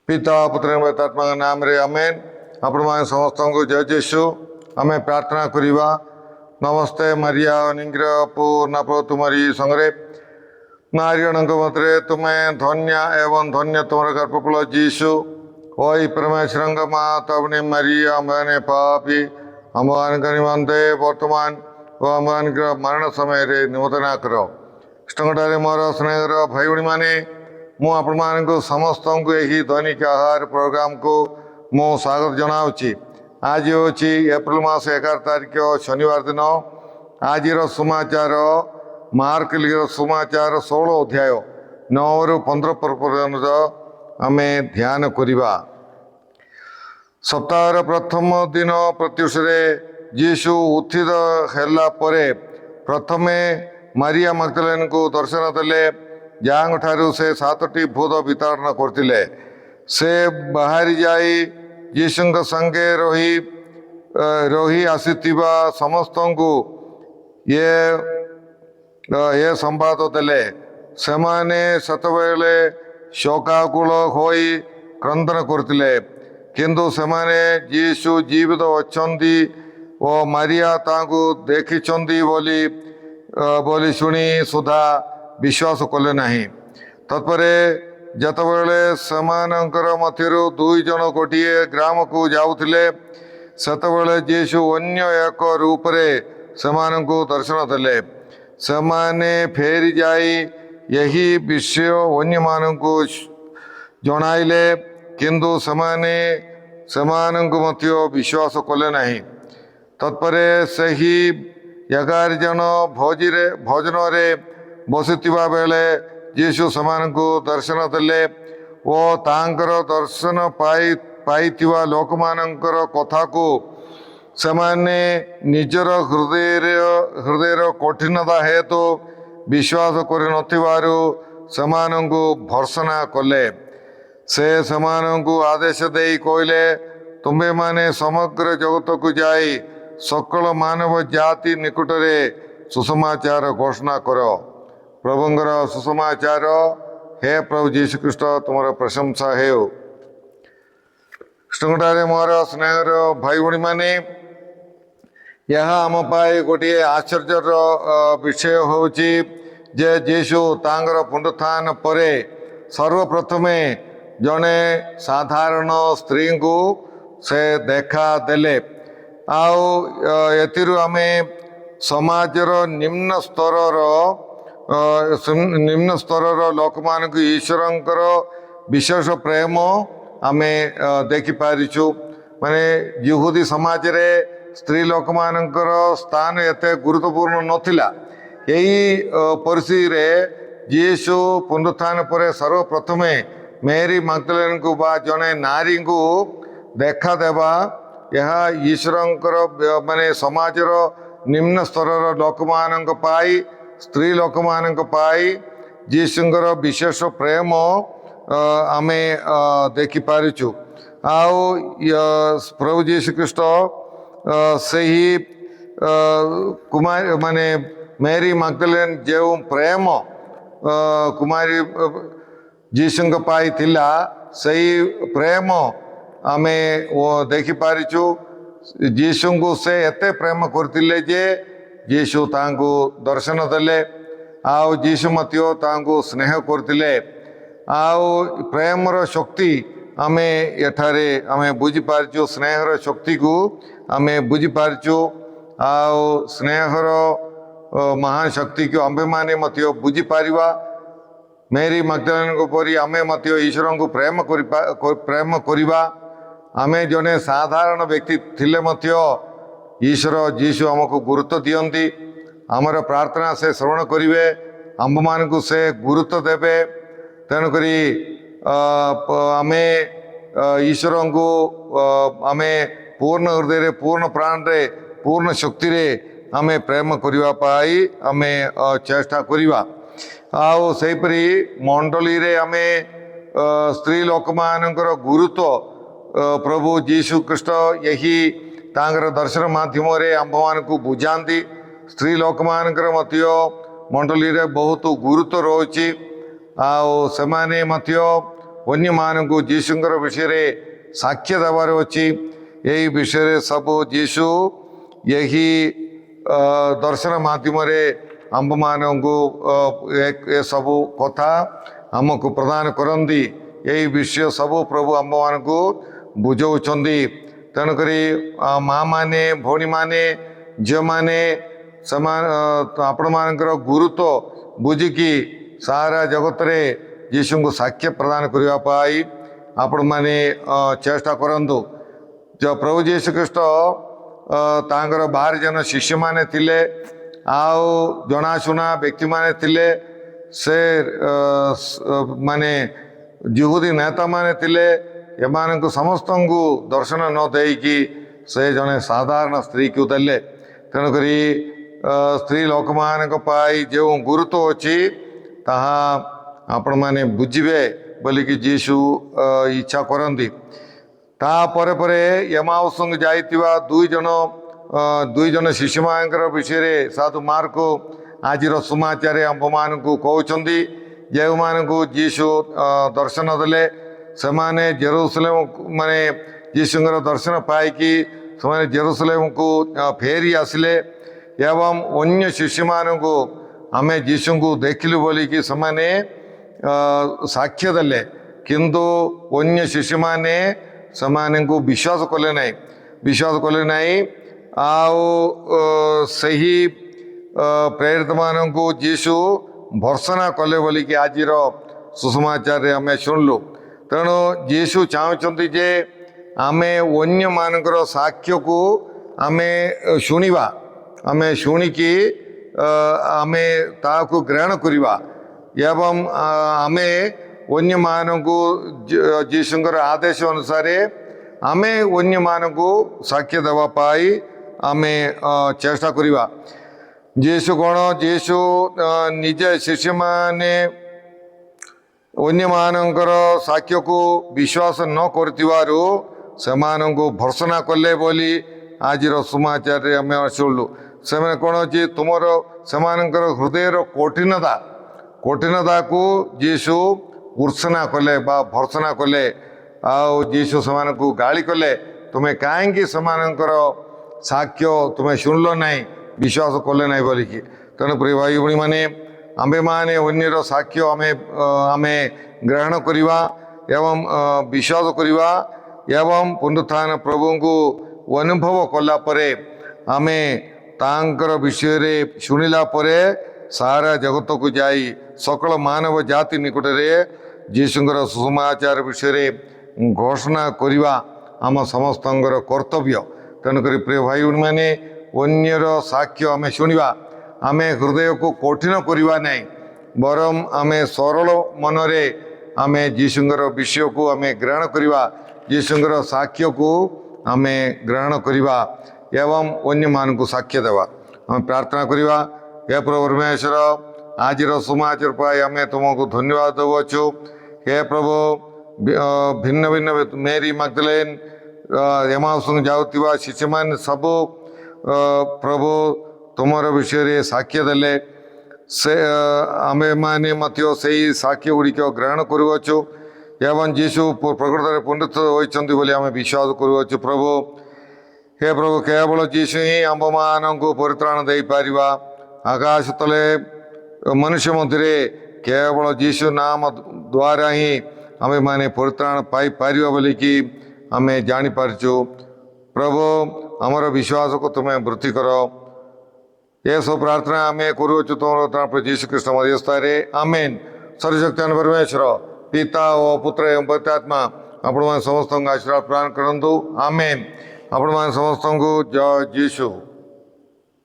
पिता पुत्र पवित्रात्मा नाम रे आमेन। आपण मान समस्त को जय जेसु आमे प्रार्थना करिबा। नमस्ते मरिया निग्रह पूर्ण प्रभु तुम्हारी संगरे नारीगणक मध्य तुम्हें धन्य एवं धन्य तुम गर्भफल जीशु ओई परमेश्वर माँ तवनी मरिया मैंने पापी अमान निमंते वर्तमान और अमान मरण समय रे निमंत्रणा करो इष्टंगठारे मोर स्नेहर भाई भाई माने मु आपण मानक समस्त को यही दैनिक आहार प्रोग्राम को मु स्वागत जनाऊँगी। आज हूँ एप्रिल मास 11 तारिख शनिवार दिन। आज समाचार मार्क लिखित समाचार 16 अध्याय 9 ରୁ 15 पर्यंत आम ध्यान करवा। सप्ताहर प्रथम दिन प्रत्युषे यीशु उत्थित हैला परे प्रथमे मारिया मग्दलेन को दर्शन देले जांग ठारू से 7टी भूत विताड़न करथिले। से बाहरी जाई यीशुंक संगे रही आसीथिबा समस्तंकु ये संवाद देले। सेमाने सतबेले शोकाकुल होई क्रंदन करथिले किंतु सेमाने यीशु जीवित अछंती ओ मारिया तांकु देखिछंती बोली शुणी सुधा विश्वास कले नहीं। तत्परे जतबेले सेमानंकर मध्यरु 2 जन गोटिए ग्राम को जाउथिले सेतबेले यीशु अन्य एक रूप रे सेमानंकु दर्शन देले। सेमाने फेरी जाई यही विषय अन्य मानंकु जणाइले किंतु सेमानंकु मध्य विश्वास कले नहीं। तत्परे सही 11 जन भोजन रे बसिथिबा बेले यीशु सेमानंकु दर्शन देले ओ तांकर दर्शन पाइथिबा लोकमानंकर कथा को सेमाने निजर हृदयर कठिनता हेतु विश्वास कर नथिबारु सेमानंकु भर्सना कले। से सेमानंकु आदेश देई कहले तुम्बे माने समग्र जगत को जाई सकल मानव जाति निकटरे सुसमाचार घोषणा करो। प्रभुंगर सुसमाचार। हे प्रभु जीशु ख्रीष्ट तुमर प्रशंसा हे। कृष्णटारे मोर स्नेहर भाई भाई माने यह आम पाई गोटे आश्चर्यर विषय होची जे यीशु तांगर पुनरुत्थान परे सर्वप्रथमे जने साधारण स्त्री को से देखा देले। आउ एतिरु आमे समाजर निम्न स्तर लोक मान ईश्वरंकर विशेष प्रेम आमे देखि पारिछु। माने यहूदी समाज रे स्त्री लोक मानकर स्थान एते गुरुत्वपूर्ण नथिला। यही परिस्थिति रे यीशु पुनरुत्थान परे सर्वप्रथमे मेरी मग्दलेन को बा जने नारी को देखा देबा यह ईश्वरंकर माने समाजर निम्न स्तर लोक मानक पाई स्त्री लोक मानक पाई यीशुंकर विशेष प्रेम आमे देखि पारिछु। आउ प्रभु जीशु ख्रीष्ट सही कुमारी माने मेरी मग्दलेन जो प्रेम कुमारी यीशुंक पाई थिला सही प्रेम आमे वो देखि पारिछु। यीशुंकु से एते प्रेम करथिले जे यीशु तांकु दर्शन देले। आउ यीशु मतियो तांकु स्नेह करथिले। आउ प्रेमर शक्ति आमे एठारे आमे बुझी पारछु। स्नेहर शक्ति को आमे बुझी पारछु। आउ स्नेहर महान शक्ति को आम्भे माने मतियो बुझी पारिबा। मेरी मग्दलेन को परी आमे मतियो ईश्वर को प्रेम करिबा। आमे जने साधारण व्यक्ति थिले मतियो ईश्वर यीशु आमको गुरुत्व दियंती। आमर प्रार्थना से श्रवण करिवे आम मान को से गुरुत्व देवे। तेणुकरी आमे ईश्वर को आमे पूर्ण हृदय पूर्ण प्राण रे पूर्ण शक्ति रे आमे प्रेम करिवा पाई आमे चेष्टा करिवा। आउ सेपरी मंडली रे आमे स्त्री लोक मानकर गुरुत्व प्रभु यीशु ख्रीष्ट यही तांकर दर्शन माध्यम रे आंभ मान को बुझाती। स्त्री लोक मानकर मतियो मंडली रे बहुत गुरुत्व रोची। आउ सेमाने मतियो ଅନ୍ୟମାନଙ୍କୁ ଯୀଶୁଙ୍କର ବିଷୟରେ ସାକ୍ଷ୍ୟ ଦେବାର ଅଛି। ଏହି ବିଷୟରେ ସବୁ ଯୀଶୁ ଏହି ଦର୍ଶନ ମାଧ୍ୟମରେ ଆମ୍ଭମାନଙ୍କୁ ଏସବୁ କଥା ଆମକୁ ପ୍ରଦାନ କରନ୍ତି। ଏହି ବିଷୟ ସବୁ ପ୍ରଭୁ ଆମ୍ଭମାନଙ୍କୁ ବୁଝାଉଛନ୍ତି। ତେଣୁକରି ମାଆମାନେ, ଭଉଣୀମାନେ, ଝିଅମାନେ ସେମାନେ ଆପଣମାନଙ୍କର ଗୁରୁତ୍ୱ ବୁଝିକି ସାରା ଜଗତରେ ଯୀଶୁଙ୍କୁ ସାକ୍ଷ୍ୟ ପ୍ରଦାନ କରିବା ପାଇଁ ଆପଣମାନେ ଚେଷ୍ଟା କରନ୍ତୁ। ପ୍ରଭୁ ଯୀଶୁ ଖ୍ରୀଷ୍ଟ ତାଙ୍କର 12 ଜଣ ଶିଷ୍ୟମାନେ ଥିଲେ, ଆଉ ଜଣାଶୁଣା ବ୍ୟକ୍ତିମାନେ ଥିଲେ। ସେ ମାନେ ଯହୁଦୀ ନେତାମାନେ ଥିଲେ। ଏମାନଙ୍କୁ ସମସ୍ତଙ୍କୁ ଦର୍ଶନ ନ ଦେଇକି ସେ ଜଣେ ସାଧାରଣ ସ୍ତ୍ରୀକୁ ଦେଲେ। ତେଣୁକରି ସ୍ତ୍ରୀ ଲୋକମାନଙ୍କ ପାଇଁ ଯେଉଁ ଗୁରୁତ୍ୱ ଅଛି ତାହା ଆପଣମାନେ ବୁଝିବେ ବୋଲିକି ଯୀଶୁ ଇଚ୍ଛା କରନ୍ତି। ତାପରେ ପରେ ଏମାଉସଙ୍କୁ ଯାଇଥିବା ଦୁଇ ଜଣ ଶିଶୁମାନଙ୍କର ବିଷୟରେ ସାଧୁ ମାର୍କ ଆଜିର ସମାଚାରରେ ଆମ୍ଭମାନଙ୍କୁ କହୁଛନ୍ତି। ଯେଉଁମାନଙ୍କୁ ଯୀଶୁ ଦର୍ଶନ ଦେଲେ ସେମାନେ ଜେରୁସଲେମ ମାନେ ଯୀଶୁଙ୍କର ଦର୍ଶନ ପାଇକି ସେମାନେ ଜେରୁସଲେମକୁ ଫେରି ଆସିଲେ ଏବଂ ଅନ୍ୟ ଶିଶୁମାନଙ୍କୁ ଆମେ ଯୀଶୁଙ୍କୁ ଦେଖିଲୁ ବୋଲିକି ସେମାନେ ସାକ୍ଷ୍ୟ ଦେଲେ। କିନ୍ତୁ ଅନ୍ୟ ଶିଶୁମାନେ ସେମାନଙ୍କୁ ବିଶ୍ୱାସ କଲେ ନାହିଁ। ଆଉ ସେହି ପ୍ରେରିତମାନଙ୍କୁ ଯୀଶୁ ଭର୍ତ୍ସନା କଲେ ବୋଲିକି ଆଜିର ସୁସମାଚାରରେ ଆମେ ଶୁଣିଲୁ। ତେଣୁ ଯୀଶୁ ଚାହୁଁଛନ୍ତି ଯେ ଆମେ ଅନ୍ୟମାନଙ୍କର ସାକ୍ଷ୍ୟକୁ ଆମେ ଶୁଣିକି ଆମେ ତାହାକୁ ଗ୍ରହଣ କରିବା ଏବଂ ଆମେ ଅନ୍ୟମାନଙ୍କୁ ଯୀଶୁଙ୍କର ଆଦେଶ ଅନୁସାରେ ଆମେ ଅନ୍ୟମାନଙ୍କୁ ସାକ୍ଷ୍ୟ ଦେବା ପାଇଁ ଆମେ ଚେଷ୍ଟା କରିବା। ଯୀଶୁ ଯୀଶୁ ନିଜେ ଶିଷ୍ୟମାନେ ଅନ୍ୟମାନଙ୍କର ସାକ୍ଷ୍ୟକୁ ବିଶ୍ୱାସ ନ କରିଥିବାରୁ ସେମାନଙ୍କୁ ଭର୍ତ୍ସନା କଲେ ବୋଲି ଆଜିର ସମାଚାରରେ ଆମେ ଶୁଣିଲୁ। ସେମାନେ କ'ଣ ଅଛି ସେମାନଙ୍କର ହୃଦୟର କଠିନତାକୁ ଯୀଶୁ ଉର୍ତ୍ସନା କଲେ ବା ଭର୍ତ୍ସନା କଲେ। ଆଉ ଯୀଶୁ ସେମାନଙ୍କୁ ଗାଳି କଲେ, ତୁମେ କାହିଁକି ସେମାନଙ୍କର ସାକ୍ଷ୍ୟ ତୁମେ ଶୁଣିଲ ନାହିଁ, ବିଶ୍ୱାସ କଲେ ନାହିଁ ବୋଲିକି। ତେଣୁକରି ଭାଇ ଭଉଣୀମାନେ, ଆମ୍ଭେମାନେ ଅନ୍ୟର ସାକ୍ଷ୍ୟ ଆମେ ଗ୍ରହଣ କରିବା ଏବଂ ବିଶ୍ୱାସ କରିବା ଏବଂ ପୁନରୁତ୍ଥାନ ପ୍ରଭୁଙ୍କୁ ଅନୁଭବ କଲା ପରେ ଆମେ ତାଙ୍କର ବିଷୟରେ ଶୁଣିଲା ପରେ ସାରା ଜଗତକୁ ଯାଇ ସକଳ ମାନବ ଜାତି ନିକଟରେ ଯୀଶୁଙ୍କର ସୁସମାଚାର ବିଷୟରେ ଘୋଷଣା କରିବା ଆମ ସମସ୍ତଙ୍କର କର୍ତ୍ତବ୍ୟ। ତେଣୁକରି ପ୍ରିୟ ଭାଇ ଭଉଣୀମାନେ, ଅନ୍ୟର ସାକ୍ଷ୍ୟ ଆମେ ଶୁଣିବା। ଆମେ ହୃଦୟକୁ କଠିନ କରିବା ନାହିଁ, ବରଂ ଆମେ ସରଳ ମନରେ ଆମେ ଯୀଶୁଙ୍କର ବିଷୟକୁ ଆମେ ଗ୍ରହଣ କରିବା, ଯୀଶୁଙ୍କର ସାକ୍ଷ୍ୟକୁ ଆମେ ଗ୍ରହଣ କରିବା ଏବଂ ଅନ୍ୟମାନଙ୍କୁ ସାକ୍ଷ୍ୟ ଦେବା। ଆମେ ପ୍ରାର୍ଥନା କରିବା। ହେ ପ୍ରଭୁ ପରମେଶ୍ୱର, ଆଜିର ସମାଚାର ପାଇଁ ଆମେ ତୁମକୁ ଧନ୍ୟବାଦ ଦେଉଅଛୁ। ହେ ପ୍ରଭୁ, ଭିନ୍ନ ମେରୀ ମାଗ୍ଦଲେନ ଏମାଉସଙ୍କୁ ଯାଉଥିବା ଶିଶୁମାନେ ସବୁ ପ୍ରଭୁ ତୁମର ବିଷୟରେ ସାକ୍ଷ୍ୟ ଦେଲେ। ସେ ଆମେମାନେ ମଧ୍ୟ ସେହି ସାକ୍ଷ୍ୟ ଗୁଡ଼ିକ ଗ୍ରହଣ କରୁଅଛୁ ଏବଂ ଯୀଶୁ ପ୍ରକୃତରେ ପୁନରୁତ୍ଥିତ ହୋଇଛନ୍ତି ବୋଲି ଆମେ ବିଶ୍ୱାସ କରୁଅଛୁ। ପ୍ରଭୁ, ହେ ପ୍ରଭୁ, କେବଳ ଯୀଶୁ ହିଁ ଆମ୍ଭମାନଙ୍କୁ ପରିତ୍ରାଣ ଦେଇପାରିବା। ଆକାଶ ତଳେ ମନୁଷ୍ୟ ମଧ୍ୟରେ କେବଳ ଯୀଶୁ ନାମ ଦ୍ୱାରା ହିଁ ଆମେମାନେ ପରିତ୍ରାଣ ପାଇପାରିବା ବୋଲିକି ଆମେ ଜାଣିପାରୁଛୁ। ପ୍ରଭୁ, ଆମର ବିଶ୍ୱାସକୁ ତୁମେ ବୃଦ୍ଧି କର। ଏସବୁ ପ୍ରାର୍ଥନା ଆମେ କରୁଅଛୁ ତୁମର ଯୀଶୁ ଖ୍ରୀଷ୍ଟ ମଧ୍ୟସ୍ଥରେ, ଆମେନ୍। ସର୍ବଶକ୍ତିମାନ ପରମେଶ୍ୱର ପିତା ଓ ପୁତ୍ର ଏବଂ ପବିତ୍ର ଆତ୍ମା ଆପଣମାନେ ସମସ୍ତଙ୍କୁ ଆଶୀର୍ବାଦ ପ୍ରଦାନ କରନ୍ତୁ। ଆମେନ୍। ଆପଣମାନେ ସମସ୍ତଙ୍କୁ ଜୟ ଯୀଶୁ।